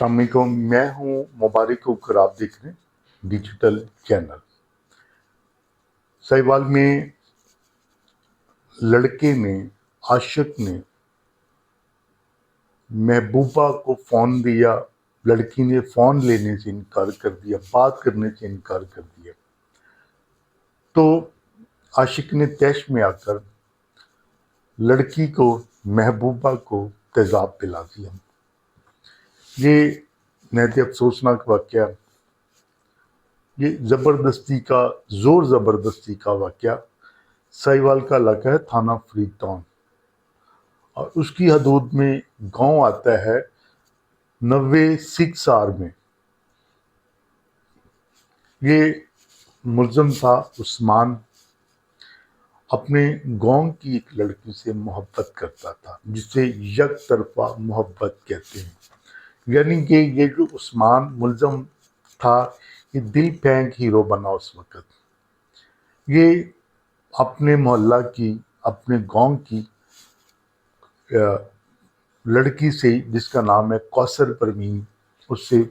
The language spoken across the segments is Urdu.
السلام علیکم، میں ہوں مبارک اوکر، آپ دیکھ رہے ہیں ڈیجیٹل چینل۔ سہیوال میں لڑکے نے، عاشق نے محبوبہ کو فون دیا، لڑکی نے فون لینے سے انکار کر دیا، بات کرنے سے انکار کر دیا، تو عاشق نے طیش میں آ کر لڑکی کو، محبوبہ کو تیزاب پلا دیا۔ یہ نہایت افسوسناک واقعہ، یہ زور زبردستی کا واقعہ سہیوال کا علاقہ ہے تھانہ فرید ٹاؤن، اور اس کی حدود میں گاؤں آتا ہے 96R میں۔ یہ ملزم تھا عثمان، اپنے گاؤں کی ایک لڑکی سے محبت کرتا تھا، جسے یک طرفہ محبت کہتے ہیں۔ یعنی کہ یہ جو عثمان ملزم تھا، یہ دل پھینک ہیرو بنا اس وقت۔ یہ اپنے محلہ کی، اپنے گاؤں کی لڑکی سے، جس کا نام ہے کوثر پروین، اس سے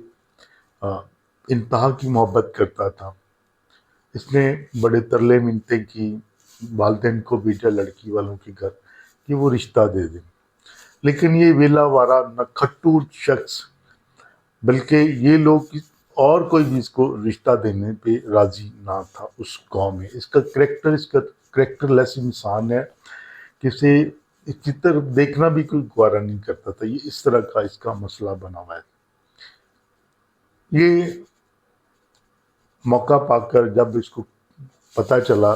انتہا کی محبت کرتا تھا۔ اس نے بڑے ترلے منتیں کی، والدین کو بھیجا لڑکی والوں کے گھر کہ وہ رشتہ دے دیں، لیکن یہ ویلا وارا نہ کھٹو شخص، بلکہ یہ لوگ اور کوئی بھی اس کو رشتہ دینے پہ راضی نہ تھا اس گاؤں میں۔ اس کا کریکٹر لیس انسان ہے کہ اسے اس کی طرف دیکھنا بھی کوئی گوارا نہیں کرتا تھا۔ یہ اس طرح کا اس کا مسئلہ بنا ہوا ہے۔ یہ موقع پا کر جب اس کو پتہ چلا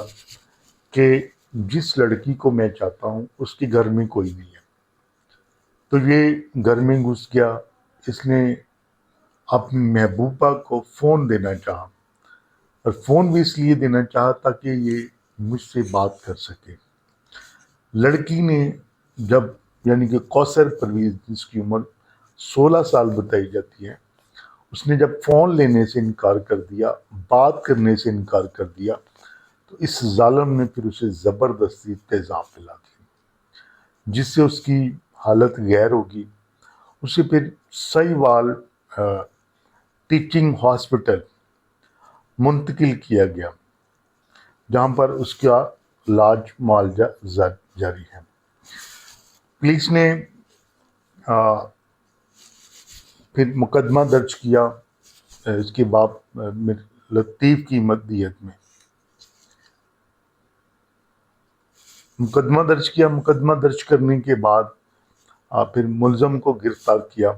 کہ جس لڑکی کو میں چاہتا ہوں اس کے گھر میں کوئی نہیں ہے، تو یہ گھر میں گھس گیا۔ اس نے اپنی محبوبہ کو فون دینا چاہا، اور فون بھی اس لیے دینا چاہا تاکہ یہ مجھ سے بات کر سکے۔ لڑکی نے جب، یعنی کہ کوثر پروین، جس کی عمر 16 سال بتائی جاتی ہے، اس نے جب فون لینے سے انکار کر دیا، بات کرنے سے انکار کر دیا، تو اس ظالم نے پھر اسے زبردستی تیزاب پلا دی، جس سے اس کی حالت غیر ہوگی۔ اسے پھر سہیوال ٹیچنگ ہاسپٹل منتقل کیا گیا، جہاں پر اس کا علاج معالجہ جاری ہے۔ پولیس نے پھر مقدمہ درج کیا اس کے باپ لطیف کی مدیت میں۔ مقدمہ درج کرنے کے بعد پھر ملزم کو گرفتار کیا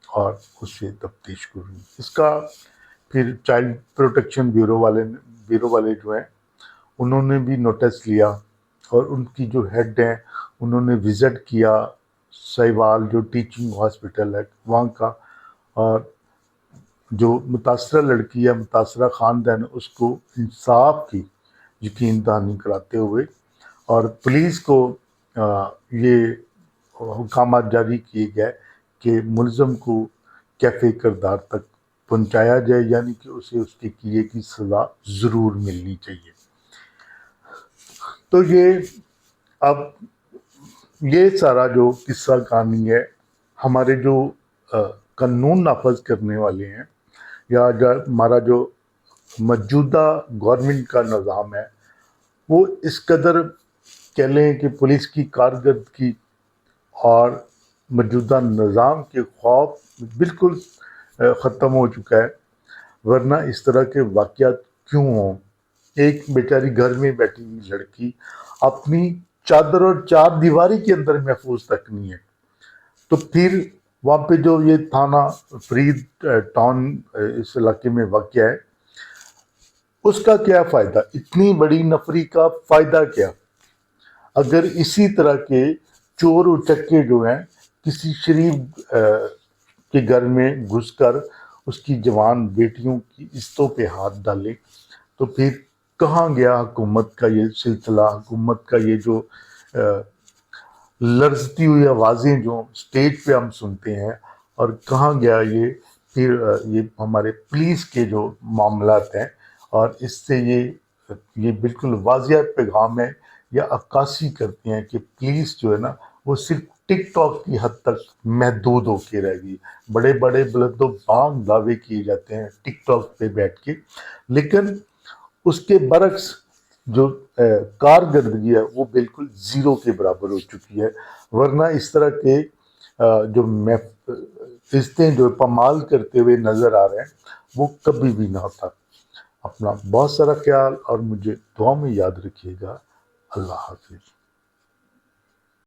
اور اس سے تفتیش شروع ہوئی۔ اس کا پھر چائلڈ پروٹیکشن بیورو والے جو ہیں، انہوں نے بھی نوٹس لیا، اور ان کی جو ہیڈ ہیں انہوں نے وزٹ کیا سہیوال جو ٹیچنگ ہاسپٹل ہے وہاں کا، اور جو متاثرہ لڑکی ہے، متاثرہ خاندان، اس کو انصاف کی یقین دہانی کراتے ہوئے، اور پولیس کو یہ احکامات جاری کیے گئے کہ ملزم کو کیفے کردار تک پہنچایا جائے، یعنی کہ اسے اس کے کیے کی سزا ضرور ملنی چاہیے۔ تو اب یہ سارا جو قصہ کہانی ہے، ہمارے جو قانون نافذ کرنے والے ہیں، یا ہمارا جو موجودہ گورنمنٹ کا نظام ہے، وہ اس قدر کہہ لیں کہ پولیس کی کارکردگی اور موجودہ نظام کے خوف بالکل ختم ہو چکا ہے، ورنہ اس طرح کے واقعات کیوں ہوں؟ ایک بیچاری گھر میں بیٹھی ہوئی لڑکی اپنی چادر اور چار دیواری کے اندر محفوظ تک نہیں ہے، تو پھر وہاں پہ جو یہ تھانہ فرید ٹاؤن اس علاقے میں واقع ہے، اس کا کیا فائدہ؟ اتنی بڑی نفری کا فائدہ کیا اگر اسی طرح کے چور اچکے جو ہیں کسی شریف کے گھر میں گھس کر اس کی جوان بیٹیوں کی عزتوں پہ ہاتھ ڈالے؟ تو پھر کہاں گیا حکومت کا یہ سلسلہ، حکومت کا یہ جو لرزتی ہوئی آوازیں جو اسٹیج پہ ہم سنتے ہیں، اور کہاں گیا پھر یہ ہمارے پولیس کے جو معاملات ہیں؟ اور اس سے یہ بالکل واضح پیغام ہے، یا عکاسی کرتے ہیں کہ پولیس جو ہے نا، وہ صرف ٹک ٹاک کی حد تک محدود ہو کے رہ گئی. بڑے بڑے بلند و بانگ دعوے کیے جاتے ہیں ٹک ٹاک پہ بیٹھ کے، لیکن اس کے برعکس جو کارکردگی ہے وہ بالکل زیرو کے برابر ہو چکی ہے. ورنہ اس طرح کے جو رشتے جو پامال کرتے ہوئے نظر آ رہے ہیں وہ کبھی بھی نہ ہوتا. اپنا بہت سارا خیال اور مجھے دعا میں یاد رکھیے گا. اللہ حافظ.